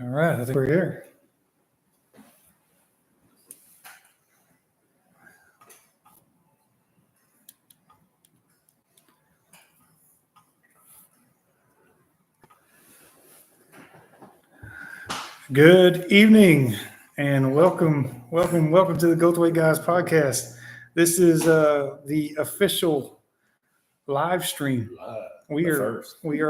All right, I think we're here. Good evening and welcome to the Goldthwaite Guys Podcast. This is the official live stream. We are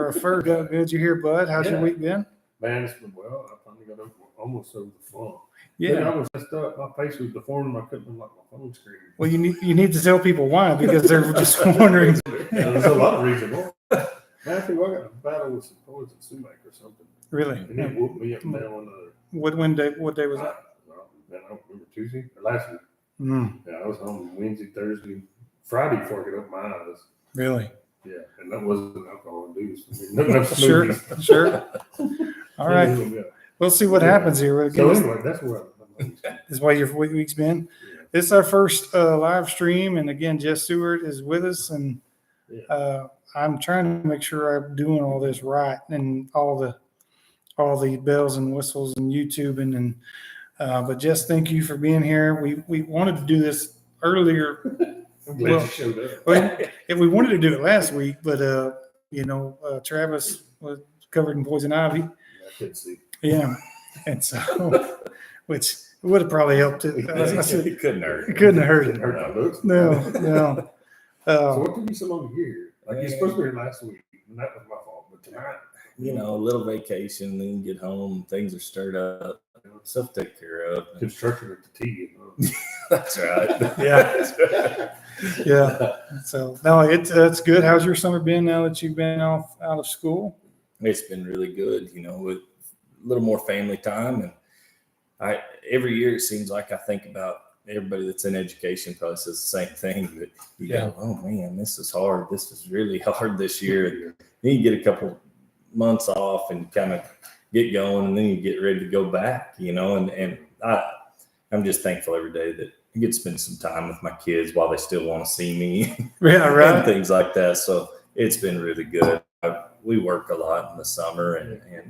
a first. Good, you here, bud? How's your week been? Man, it's been well. I finally got almost over the phone. Yeah, I was messed up. My face was deformed. I couldn't unlock my phone screen. Well, you need to tell people why, because they're just wondering. There's a lot of reasons. Man, I think I got a battle with some poison sumac or something. Really? And it whooped me up and down on the. What day was that? I don't remember, Tuesday or last week. Mm. Yeah, I was home Wednesday, Thursday, Friday before I could open my eyes. Really? Yeah, and that wasn't alcohol induced. Sure. All right. Yeah. We'll see what happens here. So anyway, that's where That's why your week's been. Yeah. This is our first live stream, and again, Jess Seward is with us, and I'm trying to make sure I'm doing all this right and all the bells and whistles and YouTube and but Jess, thank you for being here. We wanted to do this earlier. I'm glad you showed up. We wanted to do it last week, but Travis was covered in poison ivy. I couldn't see. Yeah, and so which would have probably helped it. It couldn't hurt. It couldn't have hurt it. No. So what took you so long to get here? Like you're supposed to be here last week, and that was my fault. But tonight, a little vacation, then you get home, things are stirred up, stuff to take care of. Construction at the T. That's right. Yeah. So no, it's good. How's your summer been now that you've been out of school? It's been really good, with a little more family time. And every year it seems like I think about everybody that's in education probably says the same thing. That you go, oh man, this is hard. This is really hard this year. Then you get a couple months off and kind of get going, and then you get ready to go back, and I'm just thankful every day that I get to spend some time with my kids while they still want to see me. Yeah, right. And things like that. So it's been really good. We work a lot in the summer,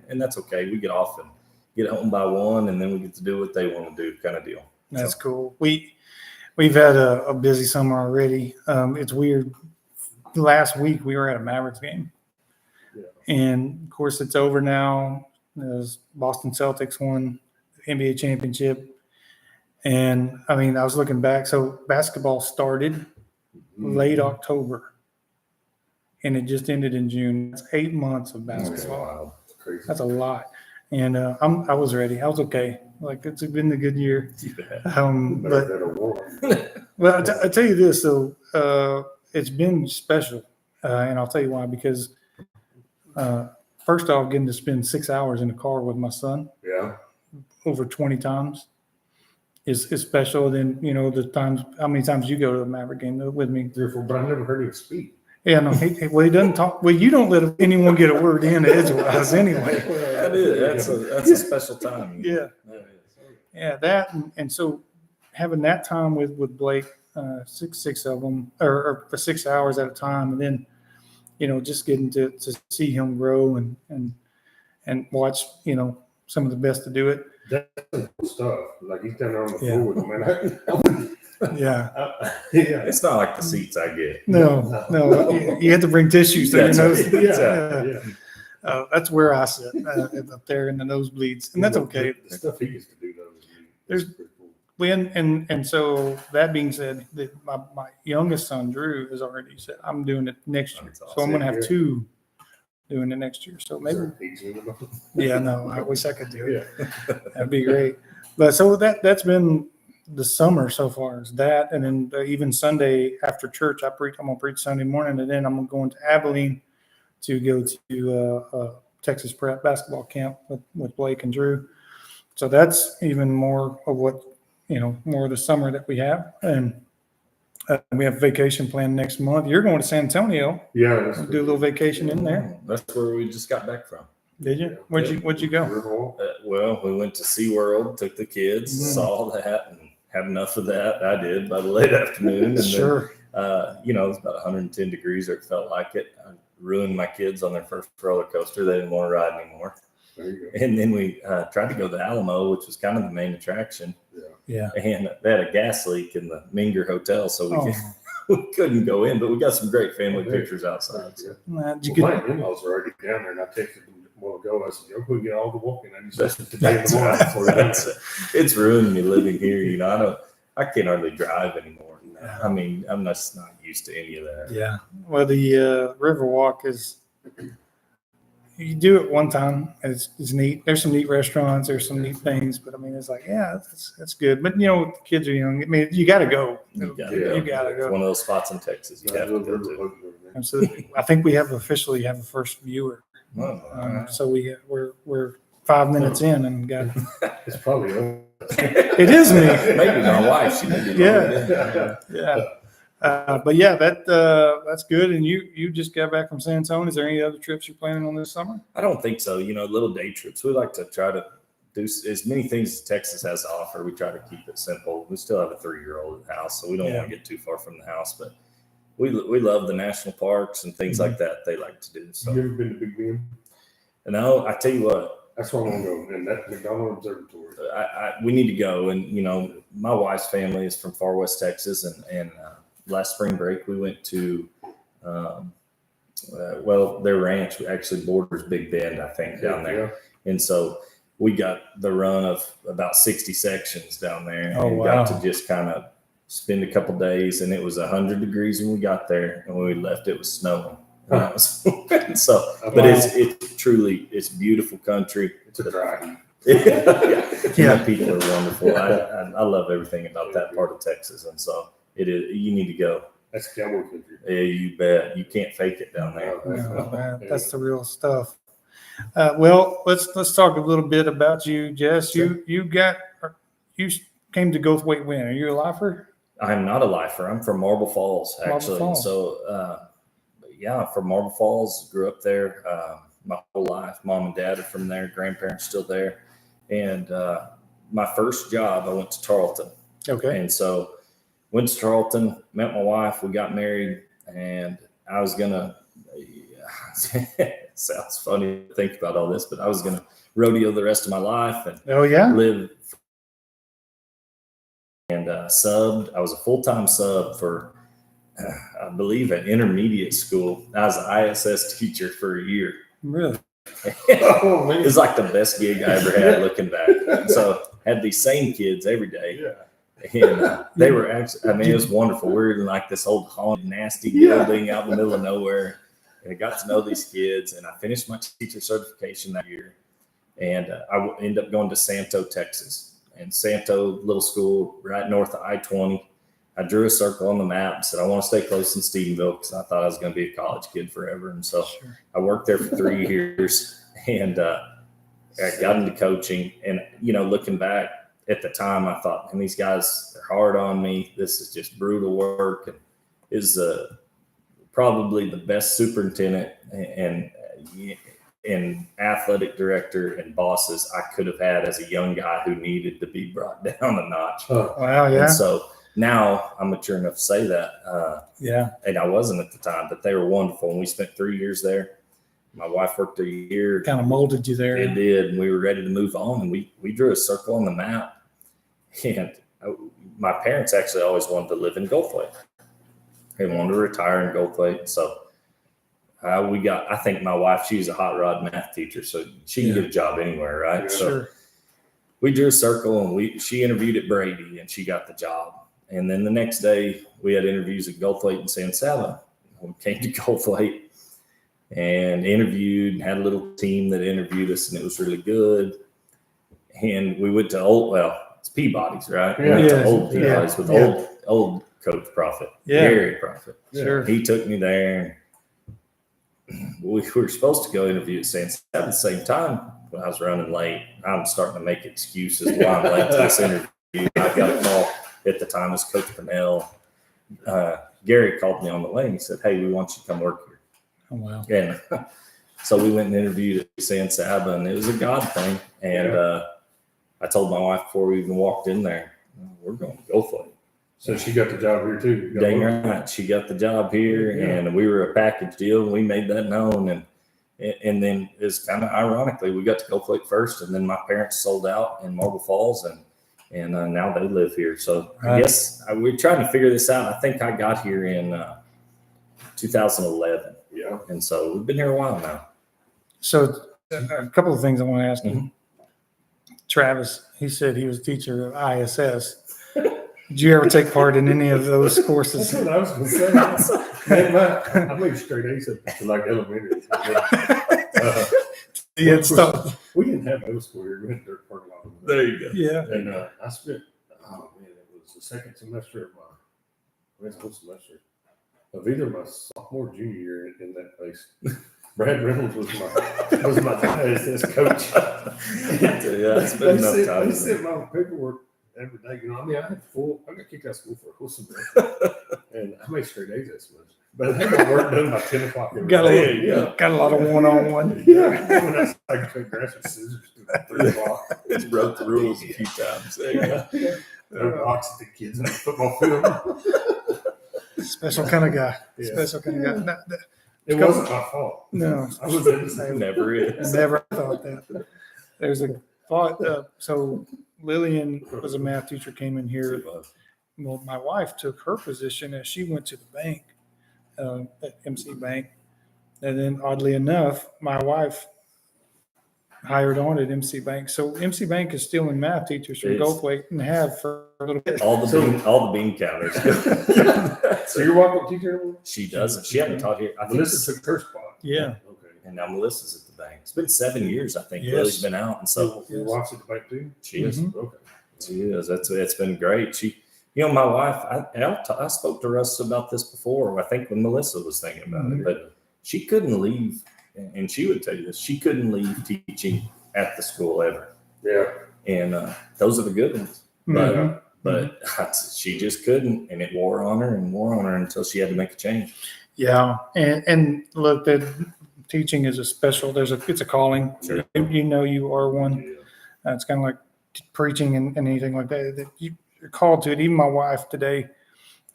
and that's okay. We get off and get home by 1, and then we get to do what they want to do, kind of deal. That's cool. We've had a busy summer already. It's weird. Last week we were at a Mavericks game, and of course it's over now. As Boston Celtics won the NBA championship, and I was looking back. So basketball started late October, and it just ended in June. That's 8 months of basketball. Wow, that's crazy. That's a lot. And I was ready. I was okay. Like, it's been a good year. Well, I tell you this though, it's been special, and I'll tell you why. Because first off, getting to spend 6 hours in the car with my son, over 20 times, is special. Then the times, how many times you go to the Maverick game with me? 3 or 4, but I've never heard him speak. Yeah, no. He doesn't talk. Well, you don't let anyone get a word in edgewise anyway. That's a special time. Yeah, that and so having that time with Blake, six of them, or for 6 hours at a time, and then just getting to see him grow and watch some of the best to do it. That's some cool stuff. Like he's down there on the floor with him. Yeah. It's not like the seats I get. No. You have to bring tissues to your nose. Yeah. That's where I sit, up there in the nosebleeds, and that's okay. The stuff he used to do, There's and so that being said, that my youngest son Drew has already said I'm doing it next year, so I'm going to have 2 doing it next year. So maybe, I wish I could do it. That'd be great. But so that's been the summer so far, is that, and then even Sunday after church, I'm gonna preach Sunday morning, and then I'm going to Abilene to go to Texas Prep basketball camp with Blake and Drew. So that's even more of what more of the summer that we have, and we have vacation planned next month. You're going to San Antonio. Yeah, do a little vacation in there. That's where we just got back from. Did you? Where'd you go? Well, we went to SeaWorld, took the kids, saw that, and had enough of that. I did by the late afternoon. And Sure. Then, it was about 110 degrees, or it felt like it. I ruined my kids on their first roller coaster. They didn't want to ride anymore. There you go. And then we tried to go to Alamo, which was kind of the main attraction. Yeah. And they had a gas leak in the Minger Hotel, so Oh, we couldn't go in. But we got some great family pictures outside. So. did you Well, get, my in-laws are already down there, and I texted them a while ago. I said, "Yo, go get all the walking." I just said today in the morning. Before we done that. It's ruined me living here. You know, I can't hardly drive anymore. I mean, I'm just not used to any of that. yeah. Well, the Riverwalk is, you do it one time, and it's neat. There's some neat restaurants, there's some neat things, but I mean, it's like, yeah, that's good. But you know, the kids are young. I mean, you got to go. You gotta Yeah. go. You gotta It's go. one of those spots in Texas you have to go to. Absolutely. I think we officially have a first viewer. Oh, So we're 5 minutes in and got. It's probably over. It is me. Maybe my wife. She may be Yeah. Yeah. But yeah, that's good. And you just got back from San Antonio. Is there any other trips you're planning on this summer? I don't think so. You know, little day trips. We like to try to do as many things as Texas has to offer. We try to keep it simple. We still have a 3-year-old at the house, so we don't want to get too far from the house. But we love the national parks and things like that. They like to do. So, You ever been to Big Bend? and I tell you what, That's where I want to go. And that McDonald Observatory. we need to go. And you know, my wife's family is from far west Texas, and last spring break we went to. Their ranch actually borders Big Bend, I think, down there. Yeah. And so we got the run of about 60 sections down there Oh, and wow. got to just kind of spend a couple days. And it was 100 degrees when we got there, and when we left, it was snowing. So, but it's truly, it's beautiful country. It's a dry. Yeah. People are wonderful. I love everything about that part of Texas. And so it is, you need to go. That's cowboy country. Yeah, you bet. You can't fake it down there. No, that's the real stuff. Well, let's talk a little bit about you, Jess. You came to Goldthwaite when? Are you a lifer? I'm not a lifer. I'm from Marble Falls, actually. Falls. So, I'm from Marble Falls. Grew up there my whole life. Mom and dad are from there. Grandparents still there. And my first job, I went to Tarleton. Okay. And so went to Tarleton, met my wife. We got married, and I was gonna. It sounds funny to think about all this, but I was gonna rodeo the rest of my life and live. And subbed. I was a full-time sub for, I believe, an intermediate school. I was an ISS teacher for a year. Really? Oh, man. It was like the best gig I ever had looking back. So had these same kids every day. Yeah. And they were actually, I mean, it was wonderful. We were in like this old haunted, nasty building out in the middle of nowhere. And I got to know these kids, and I finished my teacher certification that year. And I ended up going to Santo, Texas. And Santo, little school right north of I-20. I drew a circle on the map and said, I want to stay close in Stephenville because I thought I was going to be a college kid forever. And so I worked there for 3 years, and I got into coaching. And, you know, looking back at the time, I thought, man, these guys, they're hard on me. This is just brutal work. And is probably the best superintendent and athletic director and bosses I could have had as a young guy who needed to be brought down a notch. Wow, yeah. And so now I'm mature enough to say that. And I wasn't at the time, but they were wonderful. And we spent 3 years there. My wife worked a year. Kind of molded you there. It did. And we were ready to move on. And we drew a circle on the map. And my parents actually always wanted to live in Goldthwaite. They wanted to retire in Goldthwaite. So I think my wife, she's a hot rod math teacher, so she can get a job anywhere, right? Yeah. So we drew a circle, and she interviewed at Brady, and she got the job. And then the next day, we had interviews at Goldthwaite and San Saba. We came to Goldthwaite and interviewed, and had a little team that interviewed us, and it was really good. And we went to it's Peabody's, right? Yeah. We went to old Peabody's with old Coach Prophet, Gary Prophet. Sure. He took me there. We were supposed to go interview at San Saba at the same time. When I was running late, I'm starting to make excuses why I'm late to this interview. I got a call at the time. It was Coach Pennell. Gary called me on the way, and he said, "Hey, we want you to come work here." Oh, wow. And so we went and interviewed at San Saba, and it was a God thing. And I told my wife before we even walked in there, we're going to go for it. So she got the job here too. Dang right. She got the job here, and we were a package deal. And we made that known, And then it's kind of ironically, we got to Goldthwaite first, and then my parents sold out in Marble Falls, and now they live here. So I guess we're trying to figure this out. I think I got here in 2011. Yeah. And so we've been here a while now. So a couple of things I want to ask you. Mm-hmm. Travis, he said he was a teacher of ISS. Did you ever take part in any of those courses? That's what I was going to say. Man, I made straight A's up to like elementary. We didn't have middle school here. We had dirt park a lot. There you go. Yeah. And I spent, it was the second semester of whole semester of either my sophomore or junior year in that place. Brad Reynolds was my ISS coach. It's been enough time. They sent my paperwork every day. I got kicked out of school for a whole semester. And I made straight A's that semester. But I had my work done by 10 o'clock every day. Got a lot of one-on-one. Yeah. When I started cutting grass with scissors at 3 o'clock. Just broke the rules a few times. There you go. Boxed the kids on the football field. Special kind of guy. Yeah. Special kind of guy. It wasn't my fault. No. I was in the same. Never is. Never thought that. There's a thought. So Lillian was a math teacher, came in here. Well, my wife took her position as she went to the bank, at MC Bank. And then oddly enough, my wife hired on at MC Bank. So MC Bank is stealing math teachers from Goldthwaite and have for a little bit. All the bean counters. So you're walk-up teacher? She doesn't. She hasn't taught here. I think Melissa took her spot. Yeah. Okay. And now Melissa's at the bank. It's been 7 years, I think. Yes. Lily's been out, and so You watched at the bank too? she is. Okay. She is. It's been great. My wife. I spoke to Russ about this before. I think when Melissa was thinking about it, but she couldn't leave, and she would tell you this. She couldn't leave teaching at the school ever. Yeah. And those are the good ones. But she just couldn't, and it wore on her until she had to make a change. Yeah, and look, that teaching is a special. It's a calling. Sure. You are one. It's kind of like preaching and anything like that. That you're called to it. Even my wife today,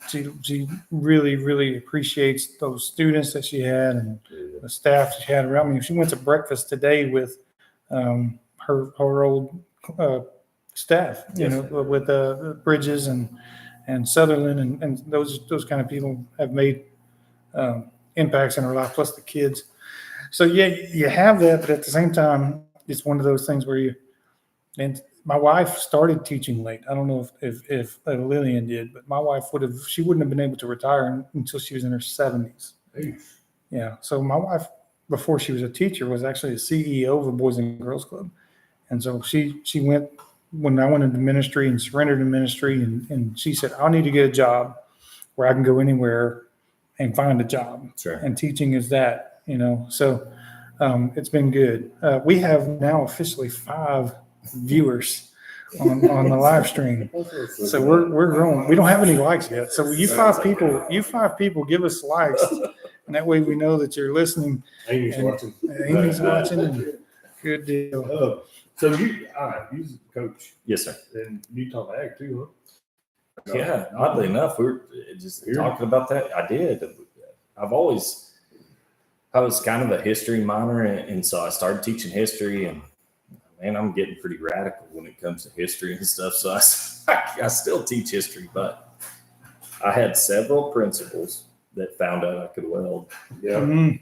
she really, really appreciates those students that she had and the staff she had around me. She went to breakfast today with her old staff, with Bridges and Sutherland and those kind of people have made impacts in her life, plus the kids. So yeah, you have that, but at the same time, it's one of those things where and my wife started teaching late. I don't know if Lillian did, but my wife she wouldn't have been able to retire until she was in her 70s. Yeah. So my wife, before she was a teacher, was actually the CEO of a Boys and Girls Club. And so she went, when I went into ministry and surrendered to ministry, and she said, I need to get a job where I can go anywhere and find a job. Sure. And teaching is that, so it's been good. We have now officially 5 viewers on the live stream. So we're growing. We don't have any likes yet. So you 5 people give us likes, and that way we know that you're listening. Amy's watching. Amy's watching. And good deal. So you're the coach. Yes, sir. And Utah Ag too, huh? Yeah, oddly enough, we were just talking about that. I did. I was kind of a history minor, and so I started teaching history, and man, I'm getting pretty radical when it comes to history and stuff. So I still teach history, but I had several principals that found out I could weld. Yeah. And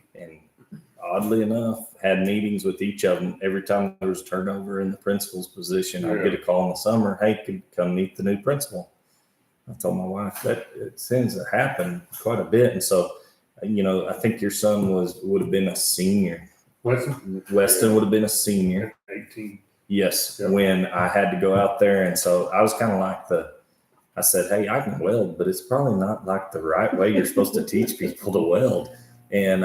oddly enough, had meetings with each of them. Every time there was turnover in the principal's position, I'd get a call in the summer, hey, could you come meet the new principal? I told my wife that it seems to happen quite a bit. And so, I think your son would have been a senior. Weston would have been a senior. 18. Yes, when I had to go out there. And so I was kind of like I said, hey, I can weld, but it's probably not like the right way you're supposed to teach people to weld. And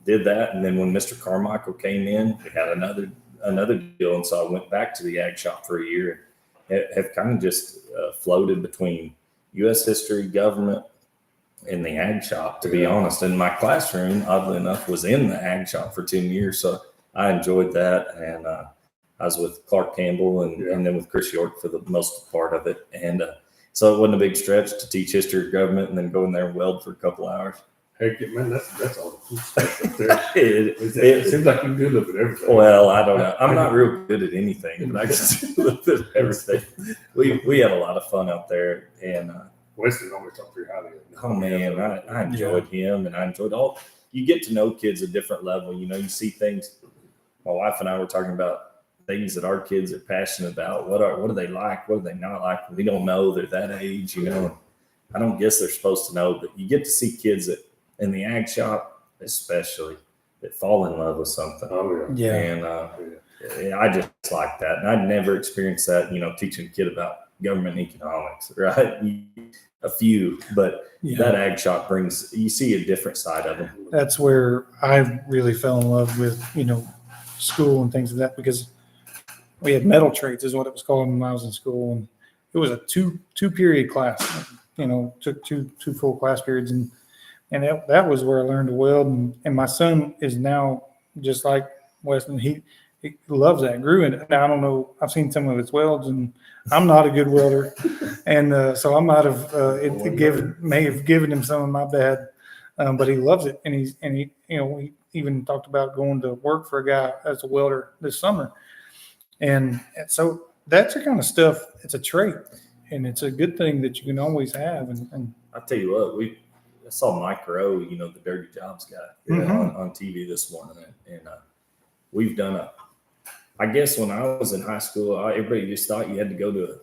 did that. And then when Mr. Carmichael came in, we had another deal. And so I went back to the ag shop for a year and have kind of just floated between U.S. history, government, and the ag shop, to be honest. And my classroom, oddly enough, was in the ag shop for 10 years. So I enjoyed that. And I was with Clark Campbell and then with Chris York for the most part of it. And so it wasn't a big stretch to teach history of government and then go in there and weld for a couple hours. Heck, man, that's all the cool stuff up there. It seems like you do a little bit of everything. Well, I don't know. I'm not real good at anything, but I can do a little bit of everything. We have a lot of fun out there, and Weston always talked pretty highly of him. oh man, I enjoyed him, and I enjoyed all. You get to know kids at a different level. You know, you see things. My wife and I were talking about things that our kids are passionate about. What do they like? What do they not like? We don't know. They're that age, you know. I don't guess they're supposed to know, but you get to see kids that in the ag shop, especially, that fall in love with something. Oh Yeah. And I just like that. And I'd never experienced that, you know, teaching a kid about government economics, right? A few, but that ag shop you see a different side of them. That's where I really fell in love with, you know, school and things like that, because we had metal trades is what it was called when I was in school. And it was a two period class, you know, took two full class periods. And that was where I learned to weld. And my son is now just like Weston. He loves that, grew in it. Now, I don't know. I've seen some of his welds, and I'm not a good welder. And so I might have, may have given him some of my bad, but he loves it. And he, you know, we even talked about going to work for a guy as a welder this summer. And so that's the kind of stuff, it's a trait, and it's a good thing that you can always have. And I'll tell you what, I saw Mike Rowe, you know, the Dirty Jobs guy, on TV this morning, and we've done I guess when I was in high school, everybody just thought you had to go to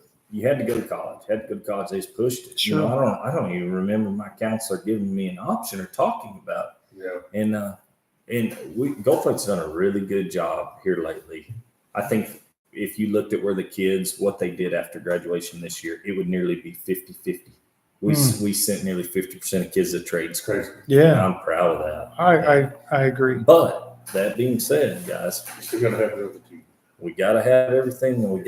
college. They just pushed it. Sure. You know, I don't even remember my counselor giving me an option or talking about it. Yeah. And Goldthwaite's done a really good job here lately. I think if you looked at where the kids, what they did after graduation this year, it would nearly be 50-50. We sent nearly 50% of kids to trade school. yeah, And I'm proud of that. I agree. But that being said, guys, You still got to have the other two. we got to have everything, and we've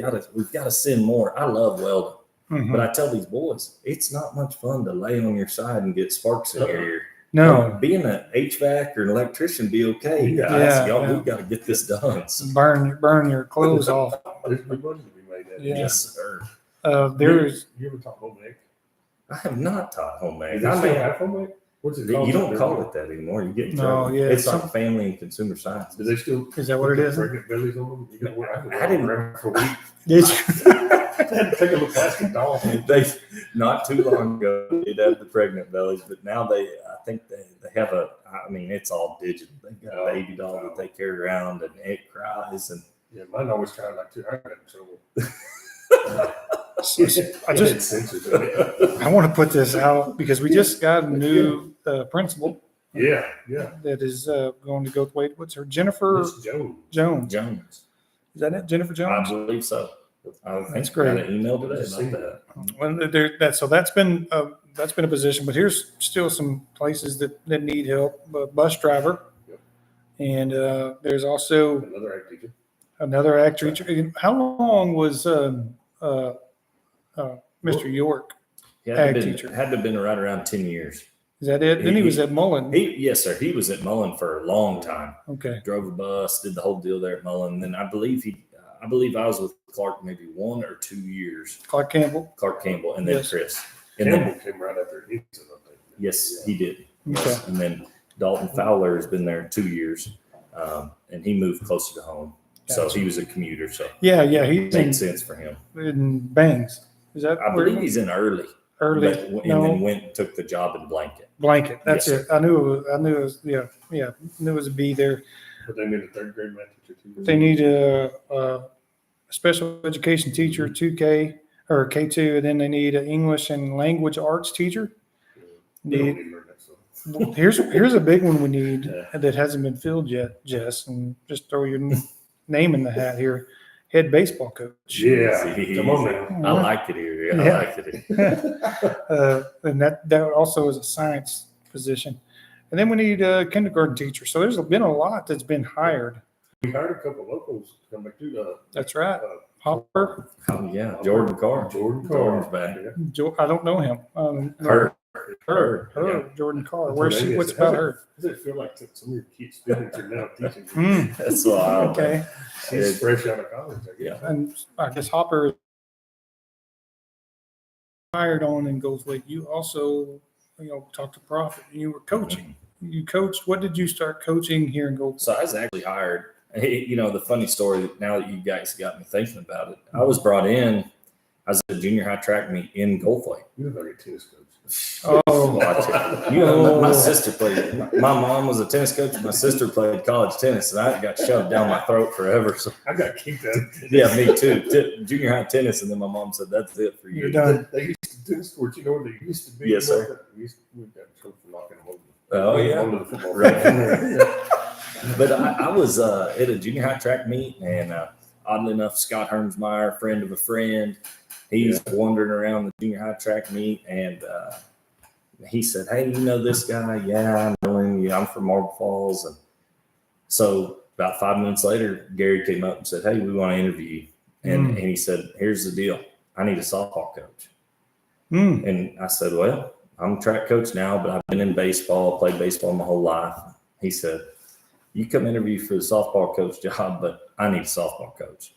got to send more. I love welding, but I tell these boys, it's not much fun to lay on your side and get sparks in your ear. No, Being an HVAC or an electrician be okay, guys. We got to get this done. So, burn your clothes off. There's big money to be made at it. Yeah. yes, sir. There's You ever taught home ec? I have not taught homemade. Do they still have home ec? What's it called? You don't call it that anymore. You get in No, trouble. yeah, It's some- like family and consumer science. Do they still? Is that what it put is? Pregnant bellies on them. You can I didn't- wear for a week. Did I had to take a little plastic doll. They not too long ago they did have the pregnant bellies, but now I think they have it's all digital. They've got a baby doll that they carry around and it cries and Yeah, mine always tried like to. I got in trouble. I want to put this out because we just got a new principal Yeah. that is going to Goldthwaite. What's her? Jennifer Miss Jones. Jones. Is that it? Jennifer I Jones? believe so. I think That's great. I got an email today about that. Well, that's been a position, but here's still some places that need help. Bus driver, Yep. and there's also Another ag teacher. another ag teacher. How long was Mr. York? He Ag had teacher. to have been right around 10 years. Is that it? Then he was at Mullen. Yes, sir. He was at Mullen for a long time. Okay. Drove a bus, did the whole deal there at Mullen. And then I believe I was with Clark maybe 1 or 2 years. Clark Campbell. And then Yes. Chris. And Campbell then, came right after Henson, I think. yes, he did. Okay. And then Dalton Fowler has been there 2 years, and he moved closer to home. So Gotcha. he was a commuter. So Yeah. it He's made sense for him. in Bangs. Is that I where believe he's in early. early? And No, then went and took the job in Blanket. Blanket. That's Yes, it. I knew it was. Yeah. Knew it was a B there. But they need a third grade math teacher too. They need a special education teacher, 2K or K2, and then they need an English and language arts teacher. They don't Need need to learn that stuff. here's a big one we need Yeah. that hasn't been filled yet, Jess, and just throw your name in the hat here. Head baseball coach. Yeah. Come on now. I like it here. I Yeah. like it here. And that also is a science position. And then we need a kindergarten teacher. So there's been a lot that's been hired. We hired a couple of locals to come back to That's right. Hopper. Oh, yeah. Jordan Carr. Jordan's Jordan's back. Yeah. I don't know him. Her. Jordan Carr. That's Where's what she? it is. What's about her? Does it feel like some of your kids students are now teaching? Mm, That's wild. okay. She's fresh out of college, I guess. Yeah. And I guess Hopper hired on and Goldthwaite. You also talk to Prophet. You were coaching. You coached. What did you start coaching here in Goldthwaite? So I was actually hired. The funny story, now that you guys got me thinking about it, I was brought in. I was at a junior high track meet in Goldthwaite. You're like a tennis coach. Oh, my sister played. My mom was a tennis coach. My sister played college tennis, and I got shoved down my throat forever. So I got kicked out. yeah, me too. Junior high tennis, and then my mom said, "That's it for you." You're done. They used to tennis courts. You know where they used to be? Yes, sir. We got in trouble for knocking them over. Oh yeah, Onto the football right. field. But I was at a junior high track meet, and oddly enough, Scott Hermsmeyer, friend of a friend, he's wandering around the junior high track meet, and he said, "Hey, you know this guy?" "Yeah, I know him. Yeah, I'm from Marble Falls." And so about 5 minutes later, Gary came up and said, "Hey, we want to interview you." And he said, "Here's the deal. I need a softball coach." And I said, "Well, I'm a track coach now, but I've been in baseball, played baseball my whole life." He said, "You come interview for the softball coach job, but I need a softball coach."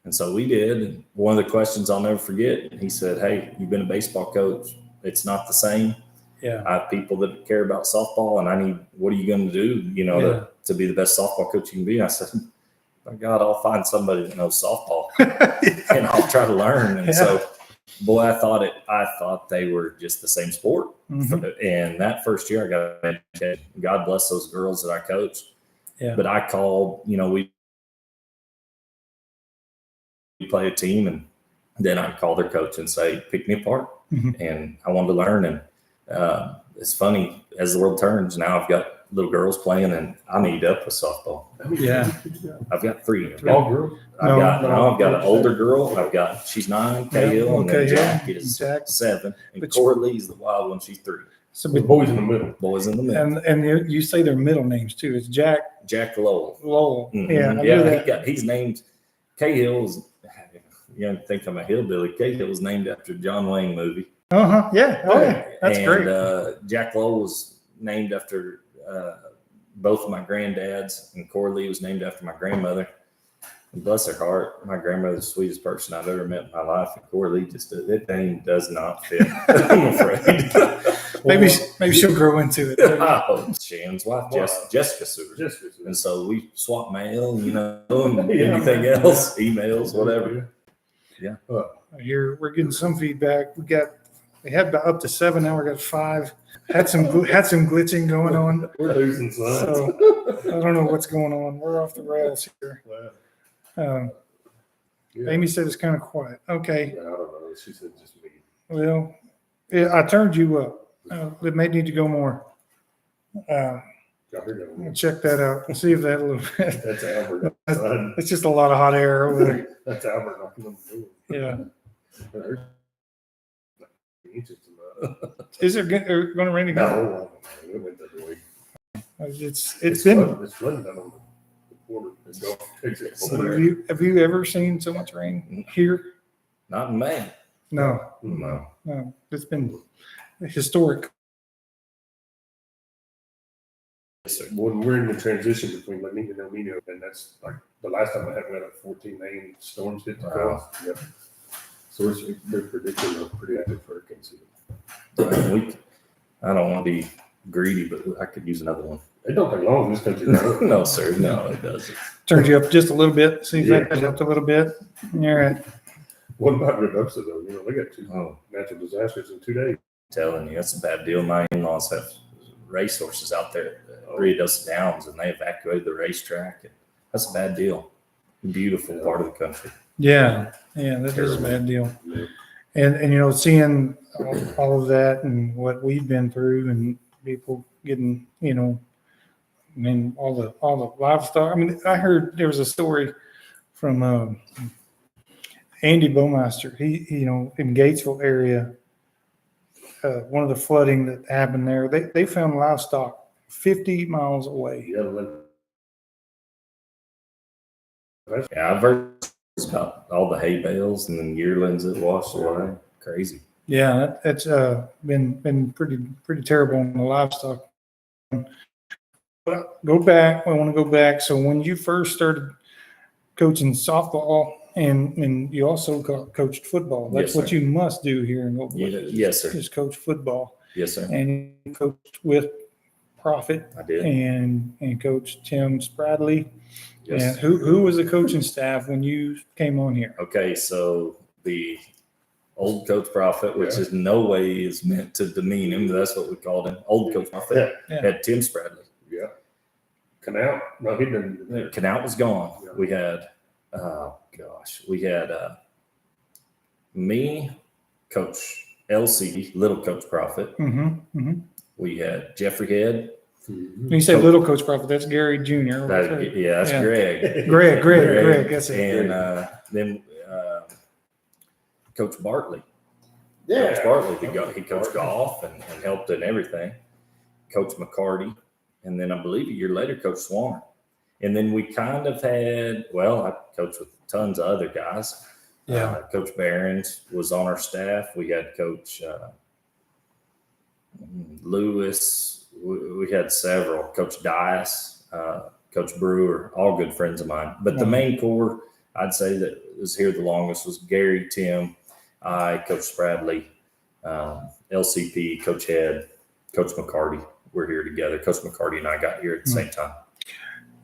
And so we did. And one of the questions I'll never forget, he said, "Hey, you've been a baseball coach. It's not the same. Yeah. I have people that care about softball, and what are you going to do, to be the best softball coach you can be?" I said, "My God, I'll find somebody that knows softball and I'll try to learn." And so, boy, I thought they were just the same sport. And that first year I got an education. God bless those girls that I coached. Yeah. But I called, we play a team, and then I'd call their coach and say, "Pick me apart." And I wanted to learn. And it's funny, as the world turns, now I've got little girls playing, and I need up with softball. Yeah. I've got 3. All girls? I've got an older girl. She's 9, Cahill, and then Jack is 7. And Corley's the wild one, she's 3. So Boys in the middle. Boys in the middle. And you say their middle names too. It's Jack Lowell. Yeah. I knew that. He's named Cahill's. You think I'm a hillbilly. Cahill was named after a John Wayne movie. Yeah. Oh, yeah. That's great. Jack Lowell was named after both of my granddads, and Corley was named after my grandmother. And bless her heart, my grandmother's the sweetest person I've ever met in my life. And Corley that name does not fit. I'm afraid. Maybe she'll grow into it. Oh, Shannon's wife, Jessica Seward. And so we swap mail, and anything else, emails, whatever. Yeah. We're getting some feedback. We had about up to 7. Now we got 5. Had some glitching going on. We're losing some. So I don't know what's going on. We're off the rails here. Amy said it's kind of quiet. Okay. Yeah, I don't know. She said just me. Well, I turned you up. It may need to go more. Check that out. We'll see if that a little bit. That's Albert. It's just a lot of hot air over there. That's Albert knocking on the door. Yeah. Is it going to rain again? No, it went the other way. It's flooding down on the border. So have you ever seen so much rain here? Not in May. No. It's been historic. Yes, sir. When we're in the transition between La Nina and El Nino, and that's like the last time we had 14 main storms hit the coast. Yep. So they're predicting a pretty active hurricane season. I don't want to be greedy, but I could use another one. It don't take long in this country. Right? No, sir. No, it doesn't. Turned you up just a little bit. See if that helped a little bit. All right. What about Redoxa, though? They got 2 natural disasters in 2 days. I'm telling you, that's a bad deal. My in-laws have racehorses out there at Redoxa Downs, and they evacuated the racetrack. That's a bad deal. Beautiful part of the country. Yeah, that is a bad deal. Yeah. And seeing all of that and what we've been through, and people getting, all the livestock. I heard there was a story from Andy Bowmaster. He in Gatesville area, one of the flooding that happened there, they found livestock 50 miles away. Yeah, I've heard about all the hay bales and then yearlings that washed away. Crazy. Yeah, that's been pretty terrible on the livestock. But I want to go back. So when you first started coaching softball, and you also coached football, that's Yes, what sir. you must do here in Goldthwaite. Yes, sir. Just coach football. Yes, sir. And you coached with Profit. I did. And Coach Tim Spradley. Yes. And who was the coaching staff when you came on here? Okay, so the old Coach Prophet, which is no way is meant to demean him. That's what we called him. Old Coach Prophet had Tim Spradley. Yeah. Canal? No, he didn't. Canal was gone. Yeah. We had, we had me, Coach LC, Little Coach Prophet. Mm-hmm. Mm-hmm. We had Jeffrey Head. When you say little Coach Prophet, that's Gary Jr. That's Greg. Greg. That's it. And then Coach Bartley. Yeah. Coach Bartley, he coached golf and helped in everything. Coach McCarty. And then I believe a year later, Coach Swarm. And then we kind of had, I coached with tons of other guys. Yeah. Coach Behrens was on our staff. We had Coach Lewis. We had several. Coach Dias, Coach Brewer, all good friends of mine. But the main core, I'd say that was here the longest was Gary, Tim, I, Coach Spradley, LCP, Coach Head, Coach McCarty. We're here together. Coach McCarty and I got here at the same time.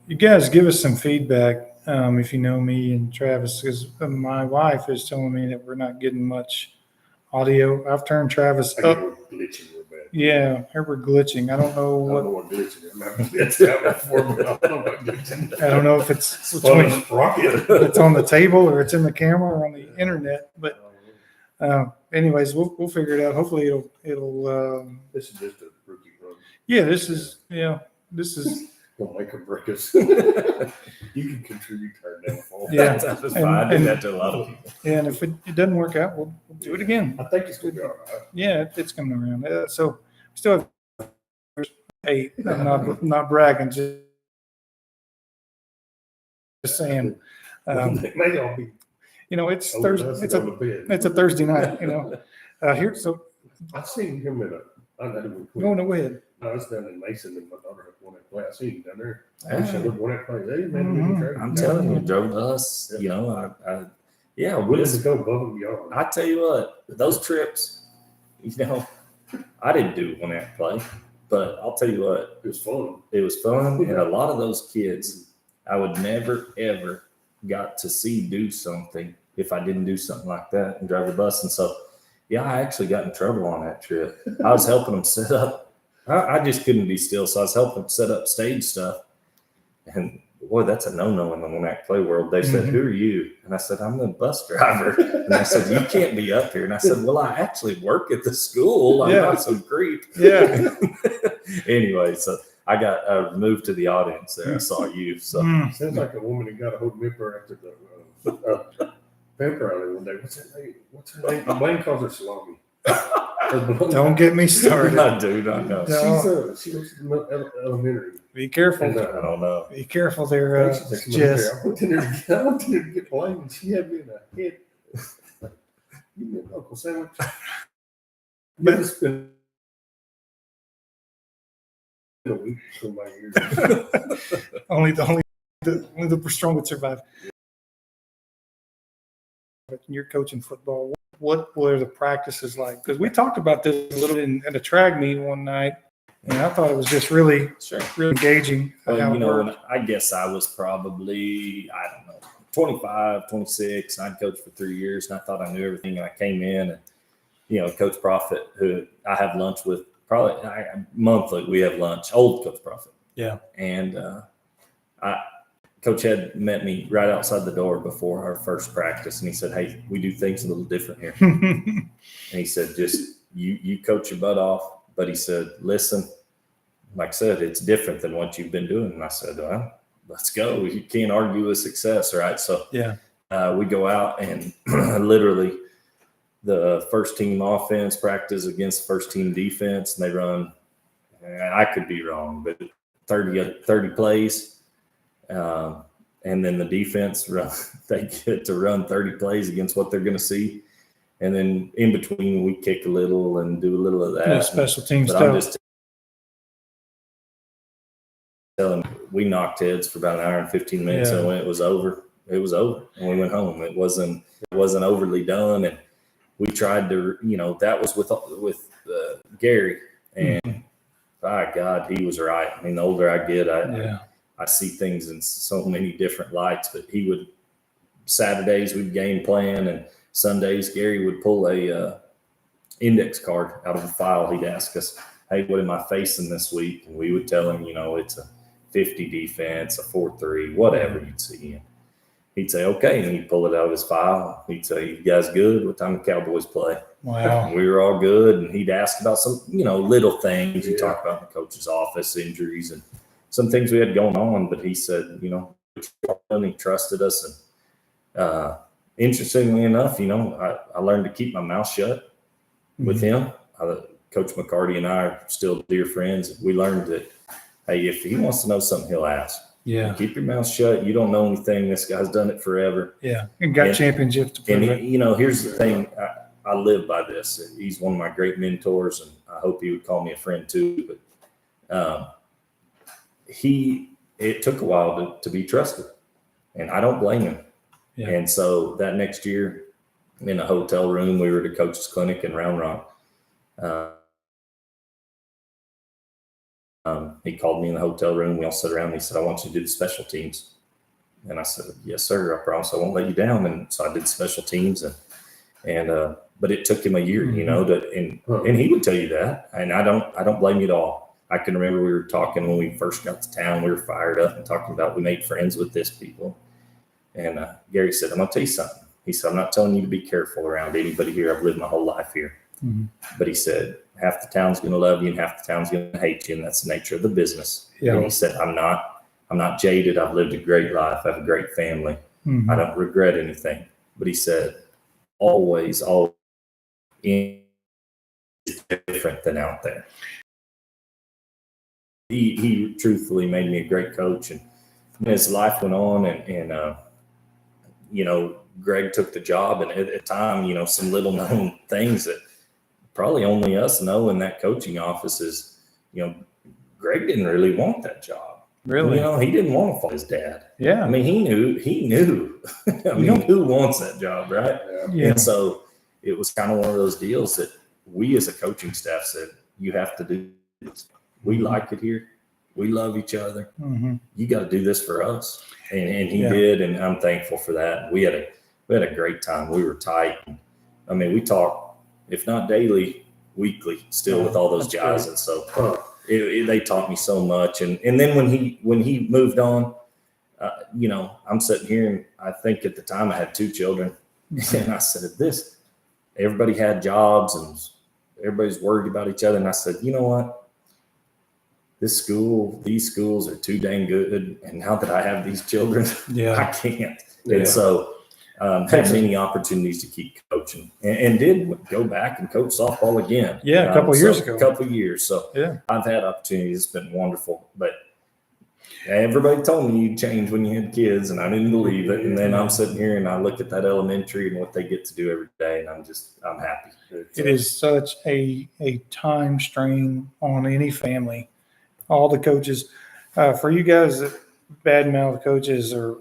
You guys give us some feedback if you know me and Travis, because my wife is telling me that we're not getting much audio. I've turned Travis up. Glitching real bad. Yeah, we're glitching. I don't know I what. don't know what glitching is. It's out before, but I don't know what glitching is. I don't know if it's Sponge rocket. it's on the table or it's in the camera or on the internet. But anyways, we'll figure it out. Hopefully it'll. This is just a rookie run. Yeah, this is. Don't make or break us. You can contribute to our downfall. Yeah. That's fine. I do that to a lot of people. Yeah, and if it doesn't work out, we'll do it again. I think it's going to be all right. Yeah, it's coming around. So we still have 8. I'm not bragging, just saying. Maybe I'll be. It's Thursday. It's a Thursday night. Here. So I've seen him in go ahead. I was down in Mason and my daughter had one at play. I seen him down there. Yeah. I should have one at play. Hey, man, I'm telling you, drove the bus. Yeah. We Willing to go above and beyond. I tell you what, those trips, I didn't do one at play, but I'll tell you what, It was fun. it was fun. And a lot of those kids, I would never, ever got to see do something if I didn't do something like that and drive the bus. And so, I actually got in trouble on that trip. I was helping them set up. I just couldn't be still. So I was helping them set up stage stuff. And boy, that's a no-no in the one act play world. They said, "Who are you?" And I said, "I'm the bus driver." And they said, "You can't be up here." And I said, "Well, I actually work at the school. I'm not some creep." Yeah. Anyway, so I got moved to the audience there. I saw you. So Sounds like a woman that got a hold of me after the pepper rally one day. What's her name? Blaine calls her Salami. Don't get me started. I do not know. No. She was elementary. be careful. And, I don't know. Be careful there, Jess. I went in there to get Blaine, and she had me in a head. Give me an Uncle sandwich. But it's been a week from my ears. only the strong would survive. You're coaching football. What were the practices like? Because we talked about this a little bit at a track meet one night, and I thought it was just really engaging. Well, I guess I was probably, 25, 26. I'd coached for 3 years, and I thought I knew everything. And I came in, and Coach Prophet, who I have lunch with probably monthly. We have lunch. Old Coach Prophet. Yeah. And Coach had met me right outside the door before our first practice, and he said, "Hey, we do things a little different here." And he said, "Just you coach your butt off," but he said, "Listen, like I said, it's different than what you've been doing." And I said, "Well, let's go. You can't argue with success, right?" So we go out and literally the first team offense practice against first team defense, and they run. I could be wrong, but 30 plays. And then the defense they get to run 30 plays against what they're going to see. And then in between, we kick a little and do a little of that. Yeah, special teams stuff. I'm just telling we knocked heads for about an hour and 15 minutes. And when it was over, and we went home. It wasn't overly done. And we tried to, that was with Gary, and by God, he was right. I mean, the older I get, I see things in so many different lights, but Saturdays we'd game plan, and Sundays Gary would pull a index card out of a file. He'd ask us, hey, what am I facing this week? And we would tell him, it's a 50 defense, a 4-3, whatever you'd see. And he'd say, okay. And he'd pull it out of his file. He'd say, you guys good? What time the Cowboys play? Wow. And we were all good. And he'd ask about some, little things. He'd talk about the coach's office, injuries, and some things we had going on. But he said, and he trusted us. And interestingly enough, I learned to keep my mouth shut with him. Coach McCarty and I are still dear friends. We learned that, hey, if he wants to know something, he'll ask. Yeah. And keep your mouth shut. You don't know anything. This guy's done it forever. Yeah. And got championships to prove it. Here's the thing. I live by this. He's one of my great mentors, and I hope he would call me a friend too. But it took a while to be trusted, and I don't blame him. Yeah. And so that next year in a hotel room, we were at a coach's clinic in Round Rock. He called me in the hotel room. We all sat around. And he said, I want you to do the special teams. And I said, yes, sir. I promise I won't let you down. And so I did special teams. But it took him a year, and he would tell you that. And I don't blame you at all. I can remember we were talking when we first got to town. We were fired up and talking about we made friends with this people. And Gary said, I'm going to tell you something. He said, I'm not telling you to be careful around anybody here. I've lived my whole life here. Mm-hmm. But he said, half the town's going to love you and half the town's going to hate you. And that's the nature of the business. Yeah. And he said, I'm not jaded. I've lived a great life. I have a great family. Mm-hmm. I don't regret anything. But he said, always in is different than out there. He truthfully made me a great coach. And as life went on and Greg took the job, and at the time, some little known things that probably only us know in that coaching office is, Greg didn't really want that job. Really? He didn't want to follow his dad. Yeah. I mean, he knew. I mean, who wants that job, right? Yeah. And so it was kind of one of those deals that we as a coaching staff said, you have to do this. We like it here. We love each other. Mm-hmm. You got to do this for us. And he did, and I'm thankful for that. We had a great time. We were tight. I mean, we talked, if not daily, weekly, still with all those guys. Great. And so they taught me so much. And then when he moved on, I'm sitting here, and I think at the time I had 2 children, and I said, everybody had jobs and everybody's worried about each other. And I said, you know what? These schools are too dang good. And now that I have these children, I can't. Yeah. And so had many opportunities to keep coaching and did go back and coach softball again. Yeah, a couple of years ago. A couple of years. So I've had opportunities. It's been wonderful. But everybody told me you'd change when you had kids, and I didn't believe it. And then I'm sitting here and I look at that elementary and what they get to do every day, and I'm happy. It is such a time strain on any family. All the coaches, for you guys that badmouth coaches, or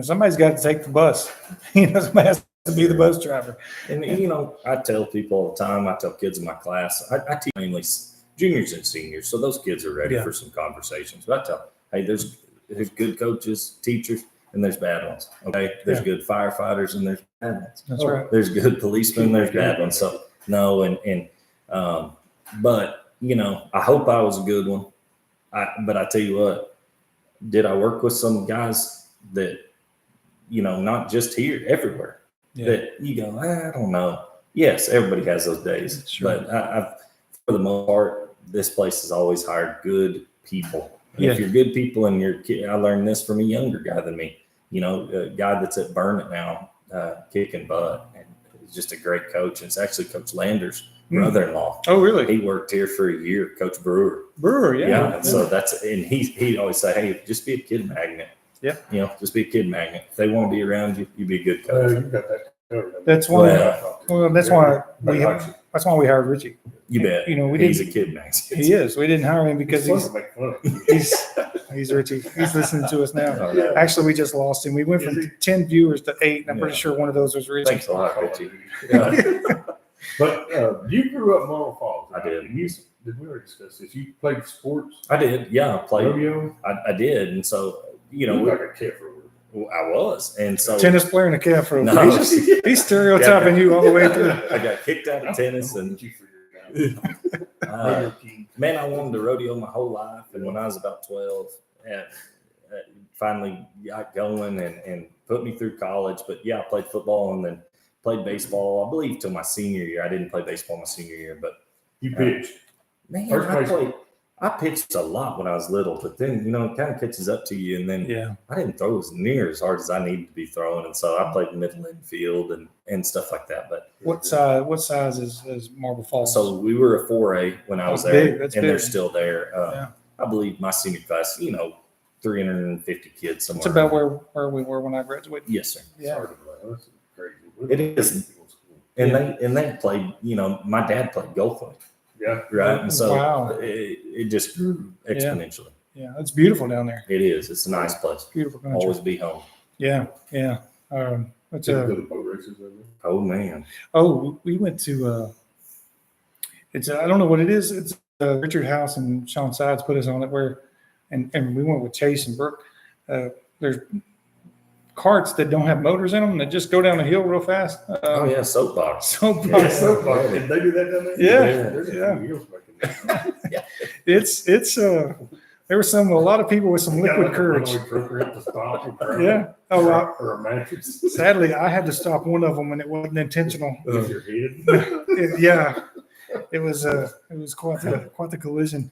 somebody's got to take the bus. Somebody has to be the bus driver. And I tell people all the time. I tell kids in my class. I teach mainly juniors and seniors, so those kids are ready for some conversations. But I tell, hey, there's good coaches, teachers, and there's bad ones. Okay, there's good firefighters and there's bad ones. That's right. There's good policemen, there's bad ones. So no, but I hope I was a good one. But I tell you what, did I work with some guys that not just here, everywhere? That you go, I don't know. Yes, everybody has those days, but I've for the most part, this place has always hired good people. And if you're good people and I learned this from a younger guy than me, a guy that's at Burnett now, kicking butt, and he's just a great coach. And it's actually Coach Lander's brother-in-law. Oh, really? He worked here for a year, Coach Brewer. Yeah. And so he'd always say, hey, just be a kid magnet. Yeah. Just be a kid magnet. If they want to be around you, you be a good coach. You got that covered. That's why. Well, that's why That's why we hired Richie. You bet. You know, He's a kid, Max. He is. We didn't hire him because It's fun to make fun of him. he's Richie. He's listening to us now. Oh, yeah. Actually, we just lost him. We went Is from 10 viewers to 8, and I'm pretty Yeah. sure one of those was Richie. Thanks a lot, Richie. But you grew up in Marble Falls. I did. Did we already discuss this? You played sports? I did. Yeah, I played. Rodeo? I did. And so, You like a kid for I was. And so Tennis player and a calf rope. No. He's stereotyping you all the way through. I got kicked out of tennis and man, I wanted to rodeo my whole life. And when I was about 12, finally got going and put me through college. But yeah, I played football and then played baseball, I believe, till my senior year. I didn't play baseball my senior year, but You pitched. man, First place. I pitched a lot when I was little, but then, you know, it kind of catches up to you. And then Yeah. I didn't throw as near as hard as I needed to be throwing. And so I played middle infield and stuff like that. But What size is Marble Falls? so we were a 4A when I was That's there, big. That's and they're big. still there. Yeah. I believe my senior class, 350 kids somewhere. It's about where we were when I graduated. Yes, sir. It's Yeah. hard to play. That's crazy. It is. And they played. My dad played Goldthwaite, Yeah. right? And so Wow. it just grew exponentially. Yeah, it's beautiful down there. It is. It's a nice place. Beautiful country. Always be home. Yeah. It's Did you go to boat races over there? Oh man. we went to it's I don't know what it is. It's Richard House and Sean Sides put us on it and we went with Chase and Brooke. There's carts that don't have motors in them that just go down the hill real fast. Oh yeah, soapbox. Soapbox. Soapbox. Did they do that down there? Yeah. There's a Yeah. few wheels back in there. It's there were a lot of people with some liquid courage. Yeah. Oh, Or a mattress. sadly, I had to stop one of them and it wasn't intentional. If you're heated. Yeah, it was quite the collision.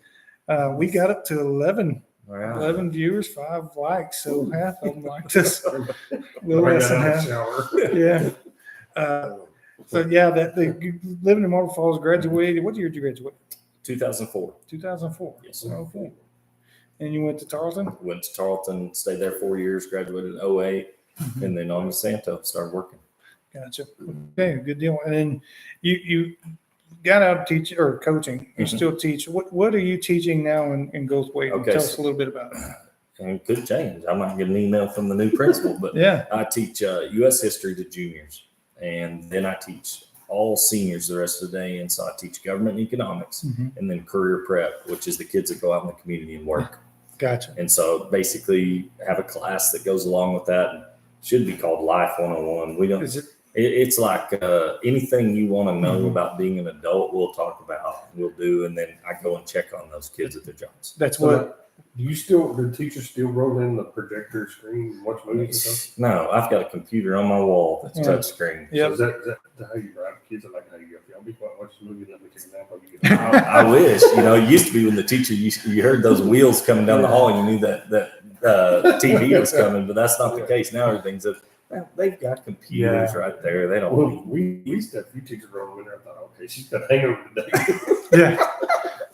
We got up to 11 Wow. viewers, 5 likes, so half of them liked us. A little Bring less that than out of half. the shower. Yeah. So yeah, living in Marble Falls, graduated. What year did you graduate? 2004. 2004. Yes, sir. Okay. And you went to Tarleton? Went to Tarleton, stayed there 4 years, graduated in 08, Mm-hmm. and then on to Santo, started working. Gotcha. Okay, good deal. And then you got out of teaching or coaching. You Mhm. still teach. What are you teaching now in Goldthwaite? Okay, Tell us a little bit about it. And it could change. I might get an email from the new principal, but Yeah. I teach U.S. history to juniors, and then I teach all seniors the rest of the day. And so I teach government and economics, Mhm. and then career prep, which is the kids that go out in the community and work. Gotcha. And so basically have a class that goes along with that. Should be called Life 101. We don't. Is it? It's like anything you want to know Mhm. about being an adult, we'll talk about, we'll do, and then I go and check on those kids at their jobs. That's So what. do teachers still roll in the projector screen and watch movies and stuff? No, I've got a computer on my wall that's Yeah. touch screen. Yep. So is that how you drive kids? I like how you go, y'all be quiet, watch the movie, and let me take an example. You get I wish, it used to be when the teacher, you heard those wheels coming down the hall and you knew that TV was coming, but that's not the case now. Everything's they've got computers right there. They don't. Well, we used to have a few teachers roll in there. I thought, okay, she's got a hangover today.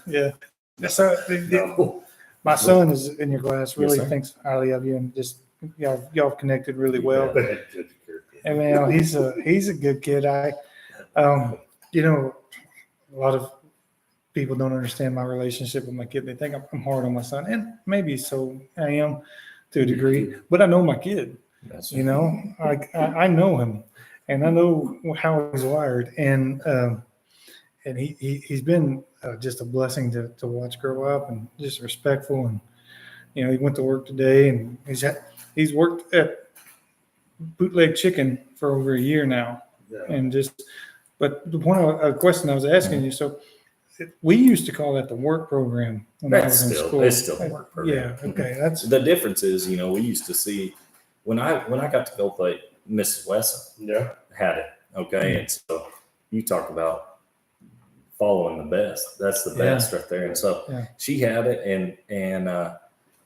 Yeah. Yeah. So No. my son is in your class. Really Yes, sir. thinks highly of you, and just y'all connected really well. They had to judge your character. And man, he's a good kid. A lot of people don't understand my relationship with my kid. They think I'm hard on my son, and maybe so I am to a degree. But I know my kid. That's I know him, and I know how he's wired, and he's been just a blessing to watch grow up, and just respectful, and he went to work today, and he's worked at Bootleg Chicken for over a year now, Yeah. and but the a question I was asking you, so we used to call that the work program when I was in school. It's still a work program. Yeah, okay, that's The difference is, we used to see when I got to Goldthwaite, Mrs. Wesson Yeah. had it. Okay. And so you talk about following the best. That's the best right there. And so she had it and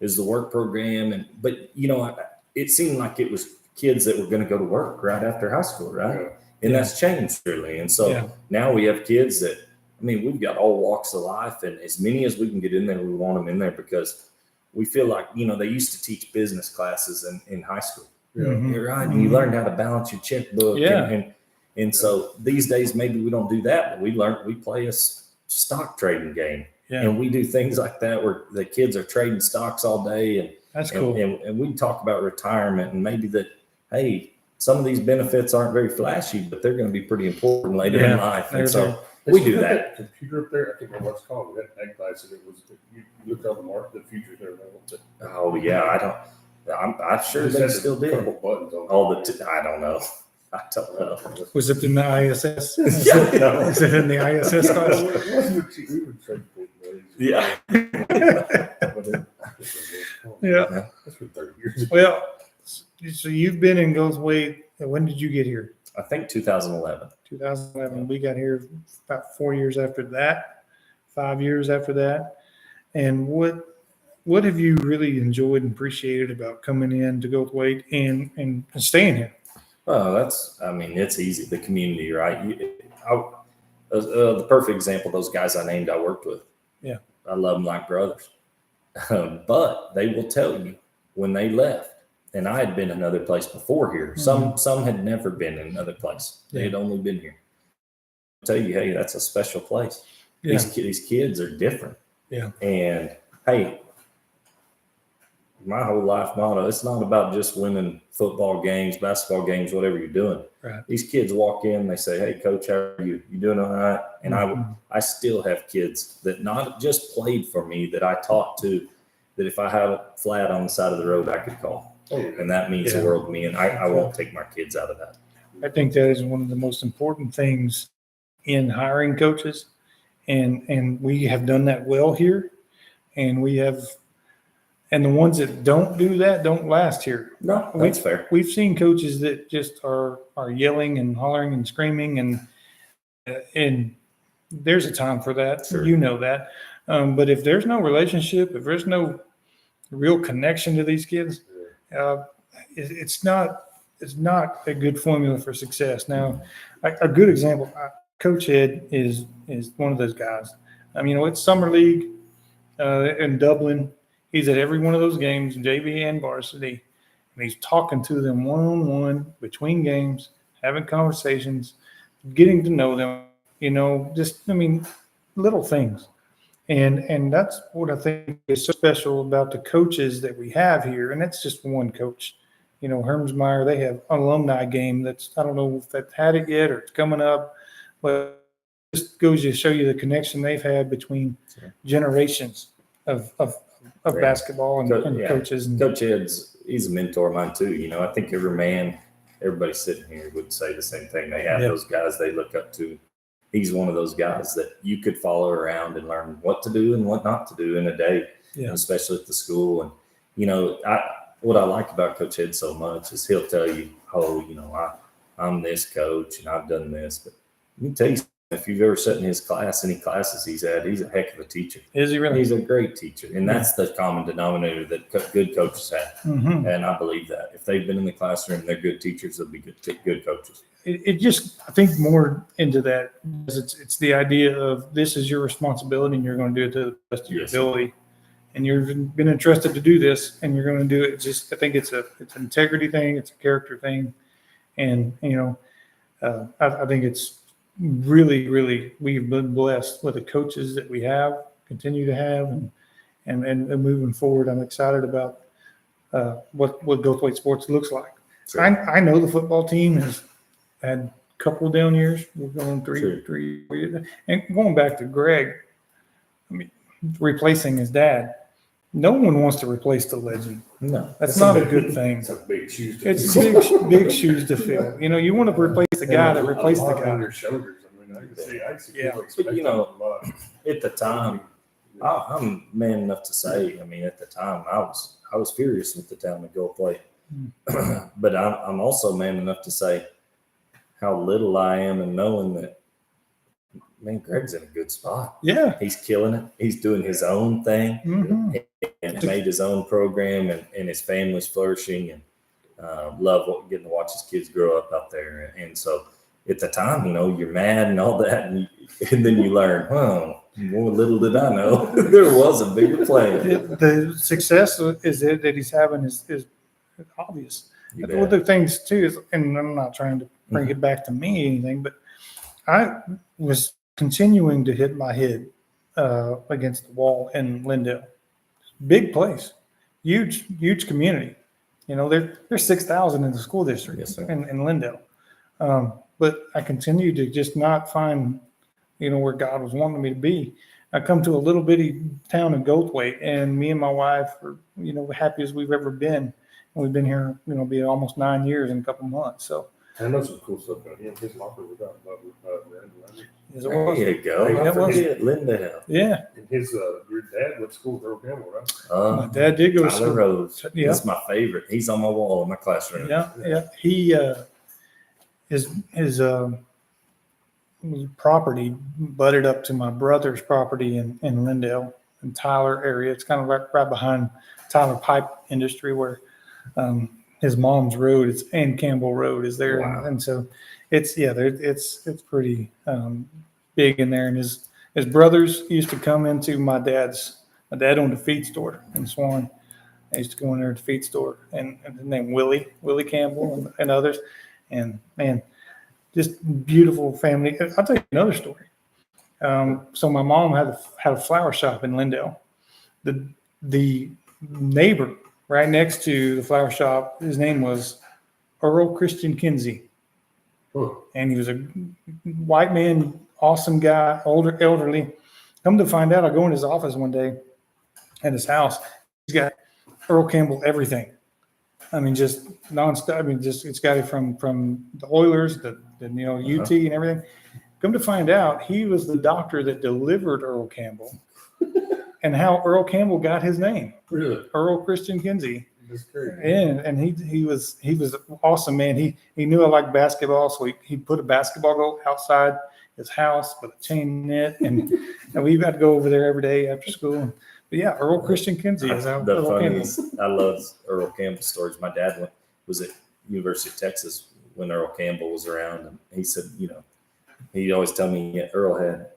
is the work program. But it seemed like it was kids that were going to go to work right after high school. Right. Yeah. And that's changed really. And so now we have kids that, we've got all walks of life, and as many as we can get in there, we want them in there because we feel like, they used to teach business classes in high school. Yeah. Mhm. You're right. And you learned how to balance your checkbook. Yeah. And And so these days, maybe we don't do that, but we play a stock trading game. Yeah. And we do things like that where the kids are trading stocks all day. And That's cool. And we talk about retirement and maybe that, hey, some of these benefits aren't very flashy, but they're going to be pretty important later in life. And so we do that. Computer up there, I think what's called that class, and it was you looked on the future there. Oh yeah, I'm sure they still do. Buttons on I don't know. I don't know. Was it in the ISS? No. Is it in the ISS class? Yeah. Yeah. That's for 30 years. Well, so you've been in Goldthwaite. When did you get here? I think 2011. 2011. We got here about 4 years after that, 5 years after that. And what have you really enjoyed and appreciated about coming in to Goldthwaite and staying here? Oh, it's easy. The community, right? The perfect example, those guys I named, I worked with. Yeah. I love them like brothers. But they will tell you when they left, and I had been another place before here. Mm-hmm. Some had never been in another place. They had only been here. I'll tell you, hey, that's a special place. Yeah. These kids are different. Yeah. And hey, my whole life motto, it's not about just winning football games, basketball games, whatever you're doing. Right. These kids walk in, they say, hey, coach, how are you? You doing all right? And I still have kids that not just played for me, that I taught to, that if I had a flat on the side of the road, I could call. And that means the world to me. And I won't take my kids out of that. I think that is one of the most important things in hiring coaches. And we have done that well here. And the ones that don't do that don't last here. No, that's fair. We've seen coaches that just are yelling and hollering and screaming, and there's a time for that. Sure. You know that. But if there's no relationship, if there's no real connection to these kids, it's not a good formula for success. Now, a good example, Coach Ed is one of those guys. It's summer league in Dublin. He's at every one of those games, JV and varsity, and he's talking to them one-on-one between games, having conversations, getting to know them, little things. And that's what I think is so special about the coaches that we have here. And that's just one coach. Hermsmeyer, they have an alumni game I don't know if they've had it yet or it's coming up, but it just goes to show you the connection they've had between generations of basketball and coaches. And Coach Ed's, he's a mentor of mine too. I think everybody sitting here would say the same thing. They have those guys they look up to. He's one of those guys that you could follow around and learn what to do and what not to do in a day, especially at the school. And, what I like about Coach Ed so much is he'll tell you, I'm this coach and I've done this. But let me tell you, if you've ever sat in his class, any classes he's had, he's a heck of a teacher. Is he really? He's a great teacher. And that's the common denominator that good coaches have. Mm-hmm. And I believe that. If they've been in the classroom and they're good teachers, they'll be good coaches. It just, I think more into that, it's the idea of this is your responsibility and you're going to do it to the best of your ability. And you've been entrusted to do this and you're going to do it. I think it's an integrity thing. It's a character thing. And, I think it's really, really, we've been blessed with the coaches that we have, continue to have, and moving forward. I'm excited about what Goldthwaite sports looks like. Sure. I know the football team has had a couple of down years. We're going three years. And going back to Greg, replacing his dad. No one wants to replace the legend. No, that's not a good thing. It's a big shoes to fill. Big shoes to fill. You want to replace the guy that replaced the guy. On your shoulders. I can see but at the time, I'm man enough to say, at the time I was furious with the town of Goldthwaite. But I'm also man enough to say how little I am in knowing that, Greg's in a good spot. Yeah. He's killing it. He's doing his own thing and made his own program and his family's flourishing and love getting to watch his kids grow up out there. And so at the time, you're mad and all that. And then you learn, more little did I know, there was a bigger plan. The success that he's having is obvious. One of the things too is, and I'm not trying to bring it back to me anything, but I was continuing to hit my head against the wall in Lindale. Big place, huge community. You know, there's 6,000 in the school district in Lindale. But I continue to just not find, where God was wanting me to be. I come to a little bitty town in Goldthwaite, and me and my wife are, the happiest we've ever been. And we've been here, be almost 9 years in a couple months. So I know some cool stuff about him. His locker was out There you go. Yeah, I forget Lindale. Yeah. And his your dad went to school with Earl Campbell, right? My dad did go to Tyler school. Rose. Yeah. That's my favorite. He's on my wall in my classroom. Yeah. He his property butted up to my brother's property in Lindale in Tyler area. It's kind of right behind Tyler Pipe Industry, where his mom's road, it's Ann Campbell Road, is there. Wow. And so it's pretty big in there. And his brothers used to come into my dad owned a feed store in Swan. I used to go in there at the feed store, and his name Willie Campbell and others. And man, just beautiful family. I'll tell you another story. So my mom had a flower shop in Lindale. The neighbor right next to the flower shop, his name was Earl Christian Kinsey. And he was a white man, awesome guy, elderly. Come to find out, I go in his office one day at his house. He's got Earl Campbell everything. I mean, just nonstop. I mean, it's got it from the Oilers, the UT and everything. Come to find out, he was the doctor that delivered Earl Campbell, and how Earl Campbell got his name. Really? Earl Christian Kinsey. That's great. And he was awesome, man. He knew I liked basketball, so he put a basketball goal outside his house with a chain net, and we had to go over there every day after school. But yeah, Earl Christian Kinsey is how The Earl Campbell. funniest, I love Earl Campbell stories. My dad was at University of Texas when Earl Campbell was around, and he said, he'd always tell me Earl had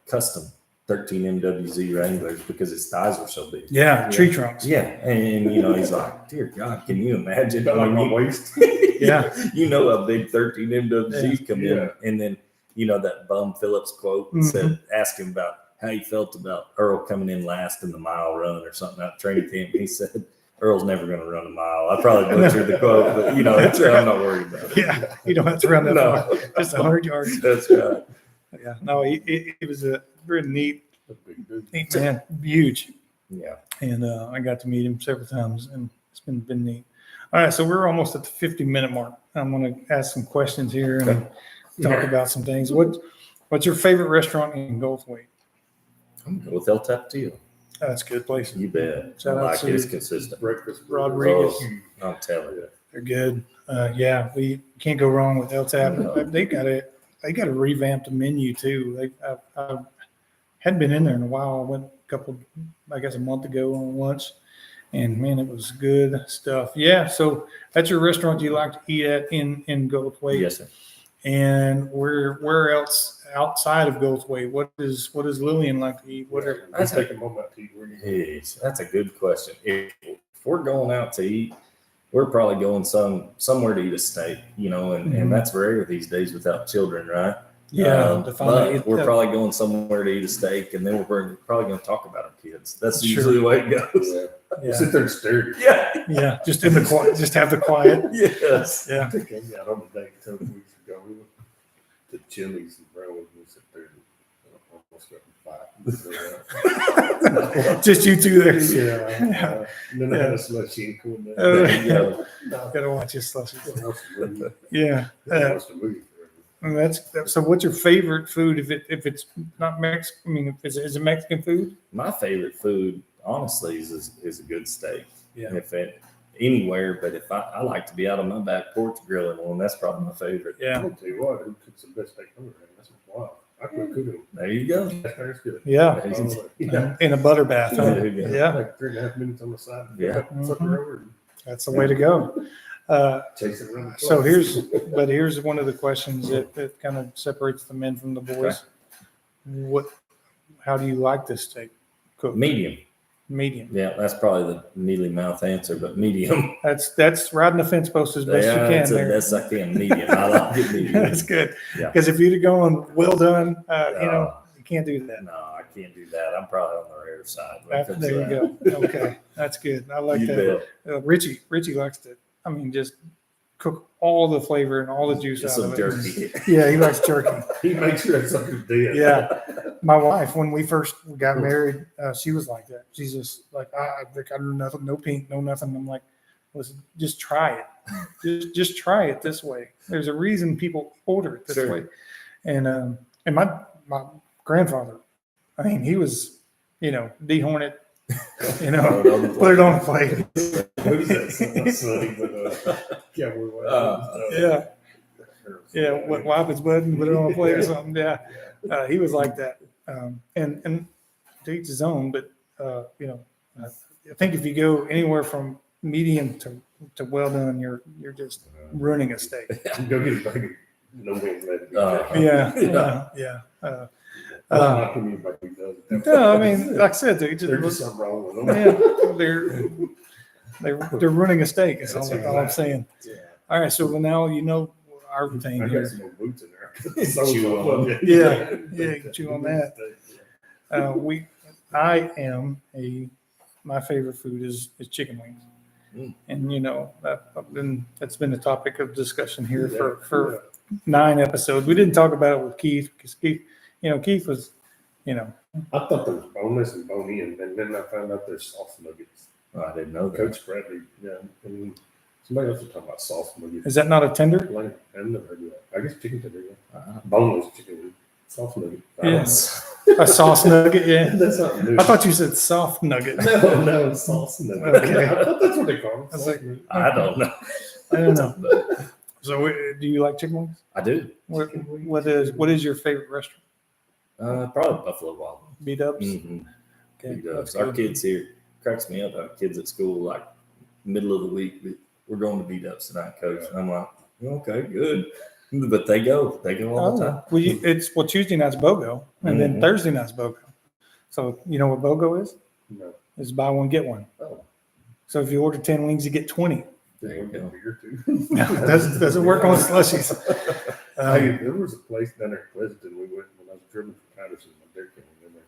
custom 13 MWZ Wranglers because his thighs were so big. Yeah, tree trunks. Yeah, and he's like, dear God, can you imagine? Got like my waist. Yeah. How big 13 MWZs come in, and then that Bum Phillips quote said, ask him about how he felt about Earl coming in last in the mile run or something out of training camp. He said, Earl's never going to run a mile. I probably butchered the quote, but I'm not worried about it. Yeah, you don't have to run that far. Just 100 yards. That's right. Yeah, no, he was a very neat Big man, huge. Yeah. And I got to meet him several times, and it's been neat. All right, so we're almost at the 50-minute mark. I'm going to ask some questions here and talk about some things. What's your favorite restaurant in Goldthwaite? I'm going with El Tapatio. That's a good place. You bet. Shout I out like to it. It's consistent. Breakfast. Rodriguez. Oh, I'm telling you. They're good. Yeah, we can't go wrong with El Tap. No. They got a revamped menu too. I hadn't been in there in a while. I went a month ago on lunch, and man, it was good stuff. Yeah, so that's your restaurant you like to eat at in Goldthwaite. Yes, sir. And where else outside of Goldthwaite? What does Lillian like to eat? I take a moment to eat. Yes, that's a good question. If we're going out to eat, we're probably going somewhere to eat a steak, and that's rare these days without children, right? Yeah, but we're probably going somewhere to eat a steak, and then we're probably going to talk about our kids. That's usually the way it goes. Yeah. Sit there and stare. Yeah, just in the quiet, just have the quiet. Yes. Yeah. I think I got on the date a couple weeks ago. We went to Chili's and Brownwood, and we sit there and almost got in a fight. Just you two there. Yeah. And then I had a slushy and cool down. There you go. Gotta watch his slushy. Yeah. Yeah. Watched the movie forever. That's so. What's your favorite food if it's not Mexican? I mean, is it Mexican food? My favorite food, honestly, is a good steak. Yeah. If anywhere, but if I like to be out on my back porch grilling one, that's probably my favorite. Yeah. I'll tell you what, who cooks the best steak ever? That's wild. I could cook it. There you go. That's good. Yeah. Yeah. In a butter bath. Huh? There you go. Yeah. Like 3.5 minutes on the side. Yeah. Flip her over and That's the way to go. chase it around the So place. here's one of the questions that kind of separates the men from the boys. How do you like this steak cooked? Medium. Medium. Yeah, that's probably the mealy mouth answer, but medium. That's riding the fence post as best you can. That's the there. best I can. Medium. I like it medium. That's good. Yeah. Because if you'd have gone well done, you can't do that. No, I can't do that. I'm probably on the rare side. There you go. Okay, that's good. I like that. Richie likes to. I mean, just cook all the flavor and all the juice out of it. Jerky. Yeah, he likes jerky. He makes sure it's something dead. Yeah. My wife, when we first got married, she was like that. She's just like, I do nothing, no pink, no nothing. I'm like, listen, just try it. just try it this way. There's a reason people order it this way. And my grandfather, I mean, he was, dehorn it, put it on the plate. Who's that? Wipe his butt and put it on a plate or something. Yeah, he was like that. And to each his own, but I think if you go anywhere from medium to well done, you're just ruining a steak. Go get a bag of no wings. Yeah. No, I mean, like I said, there's just something wrong with them. Yeah, they're ruining a steak. Is all I'm saying. Yeah. All right, so now our thing I got here. some more boots in there. Chew on them. Yeah, chew on that. My favorite food is chicken wings, and that's been the topic of discussion here for 9 episodes. We didn't talk about it with Keith because Keith was, I thought there was boneless and bone in, and then I found out there's sauce nuggets. Oh, I didn't know that. Coach Bradley, and somebody else was talking about sauce nuggets. is that not a tender? I've never heard of that. I guess chicken tender, boneless chicken, sauce nugget. Yes, a sauce nugget. Yeah, that's not new. I thought you said soft nugget. No, sauce nugget. Okay. I thought that's what they call it. I was like, I don't know. I don't know. So, do you like chicken wings? I do. What is your favorite restaurant? Probably Buffalo Wild Wings. B-Dubs? Mm-hmm. Okay. B-Dubs. Our kids here cracks me up. Our kids at school, like middle of the week, we're going to B-Dubs tonight, Coach. And I'm like, okay, good. But they go all the time. Well, Tuesday night's BOGO, and then Thursday night's BOGO. So you know what BOGO is? No. It's buy one, get one. Oh. So if you order 10 wings, you get 20. There you go. Beer too. Doesn't work on slushies. Hey, there was a place down there in Pleasanton we went when I was driven from Patterson. My dad came in there.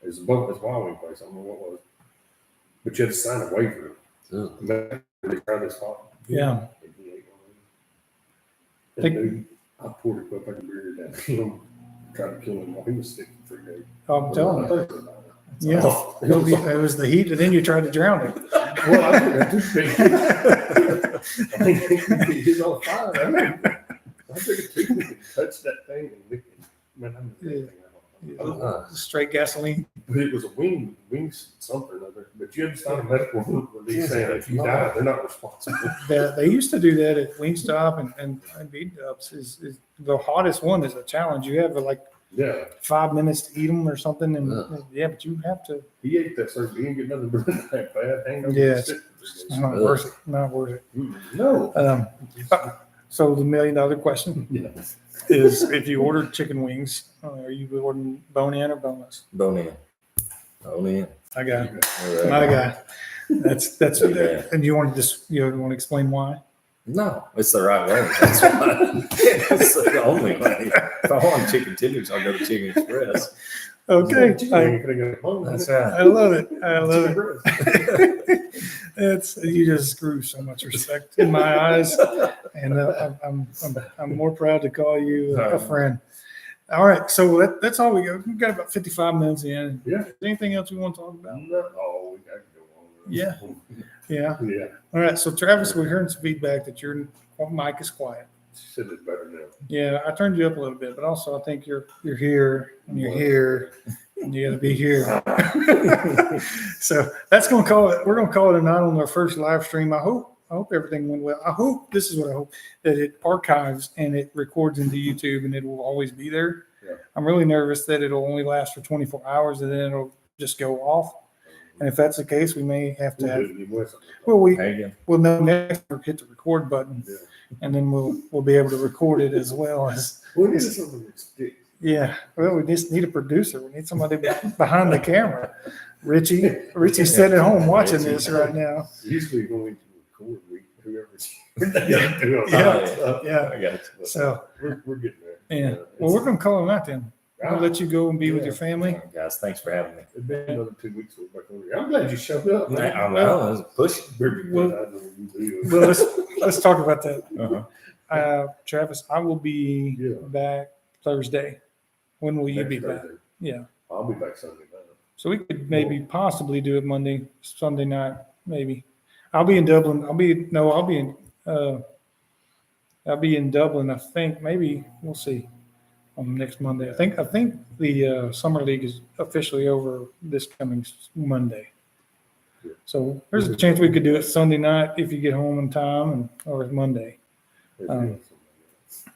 It was a Wild Wing place. I don't know what it was. But you had to sign a waiver. They tried this hot. Yeah. And I poured a cup of beer down him, tried to kill him while he was sick for 3 days. I'm telling you. Yeah. Oh, It was the heat, and then you tried to drown him. Well, I think that's too big. I think he's on fire. I took a toothpick and touched that thing and licked it. Man, I knew that thing out. Straight gasoline. But it was a wings something or other. But you had to sign a medical release saying if you die, they're not responsible. They used to do that at Wingstop and B-Dubs. Is the hottest one is a challenge. You have 5 minutes to eat them or something, and but you have to. He ate that sir. He didn't get nothing but that bad hangover. Yeah, it's not worth it. Not worth it. No. So the $1 million question is: if you ordered chicken wings, are you ordering bone in or boneless? Bone in. Bone in. I got it. All right. My guy. That's Yeah. And you want to explain why? No, it's the right way. That's why. It's the only way. If I want chicken tenders, I'll go to Chicken Express. Okay. That's right. I love it. You just screw so much respect in my eyes, and I'm more proud to call you a friend. All right, so that's all we got. We've got about 55 minutes in. Yeah. Anything else we want to talk about? No, we got to go on. Yeah. Yeah. All right, so Travis, we're hearing some feedback that your mic is quiet. Said it better now. Yeah, I turned you up a little bit, but also I think you're here and you're here and you got to be here. So that's going to call it. We're going to call it a night on our first live stream. I hope everything went well. I hope that it archives and it records into YouTube and it will always be there. Yeah. I'm really nervous that it'll only last for 24 hours and then it'll just go off. And if that's the case, we may have to have. We'll know next week, hit the record button, and then we'll be able to record it as well as. We need something that sticks. Yeah, well, we just need a producer. We need somebody behind the camera. Richie's sitting at home watching this right now. Usually when we record, whoever's Yeah. I got you. So, we're getting there. yeah. Well, we're going to call him out then. I'll let you go and be with your family. All right, guys, thanks for having me. It's been another 2 weeks. We're back over here. I'm glad you showed up. Man. I know, it was a push. Well, let's talk about that. Uh-huh. Travis, I will be back Thursday. When will you be back? Yeah. I'll be back Sunday night. So we could maybe possibly do it Sunday night, maybe. I'll be in Dublin. I'll be in Dublin, I think. Maybe we'll see on next Monday. I think the summer league is officially over this coming Monday. So there's a chance we could do it Sunday night if you get home in time, or Monday.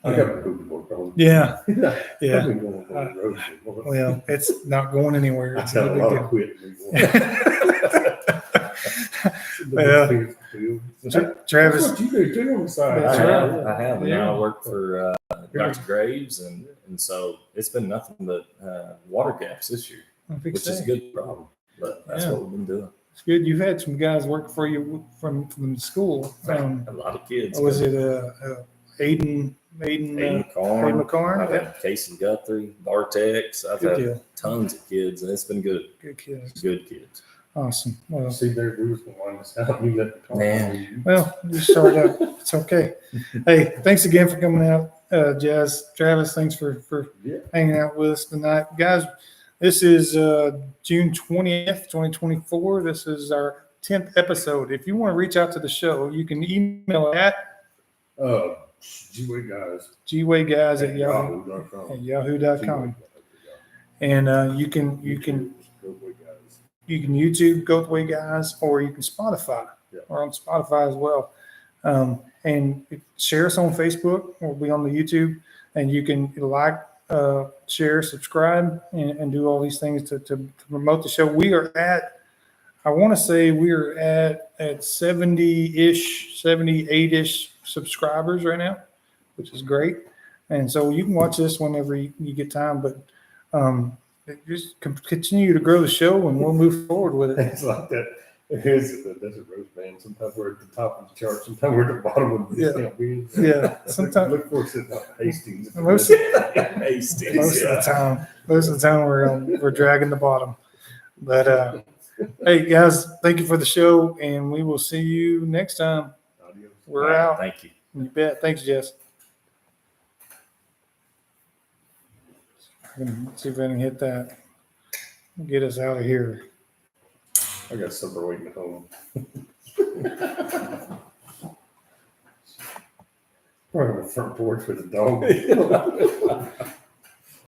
I got my hoop work on. Yeah. I've Yeah. been going on the road. Well, it's not going anywhere. I It's got a no lot big of deal. quit. Travis, That's what you do too on the side. That's right. I have. And Yeah. now I work for Dr. Graves, and so it's been nothing but water gaps this year, which is a good problem. But that's what we've been doing. It's good. You've had some guys work for you from school. A lot of kids. Was it Aiden McCorn? I've had Casey Guthrie, Bartex. I've Good had deal. tons of kids, and it's been good. Good kids. Good kids. Awesome. Well, See, there, we was going to line this out. You let the talk. Man. you start out. It's okay. Hey, thanks again for coming out, Jess. Travis, thanks for hanging out with us tonight. Guys, this is June 20th, 2024. This is our 10th episode. If you want to reach out to the show, you can email at gwayguys at yahoo.com. And you can YouTube Goldthwaite Guys, or you can Spotify. We're on Spotify as well. And share us on Facebook. We'll be on the YouTube, and you can share, subscribe, and do all these things to promote the show. We are at, I want to say we are at 70-ish, 78-ish subscribers right now, which is great. And so you can watch this whenever you get time, but just continue to grow the show, and we'll move forward with it. It's like that. Here's the Desert Rose Band. Sometimes we're at the top of the chart. Sometimes we're at the bottom of the Yeah. Sometimes look for us at Hastings. most of the time we're dragging the bottom. But hey guys, thank you for the show, and we will see you next time. We're out. Thank you. You bet. Thanks, Jess. Let's see if I can hit that. Get us out of here. I got supper waiting at home. We're on the front porch with the dog.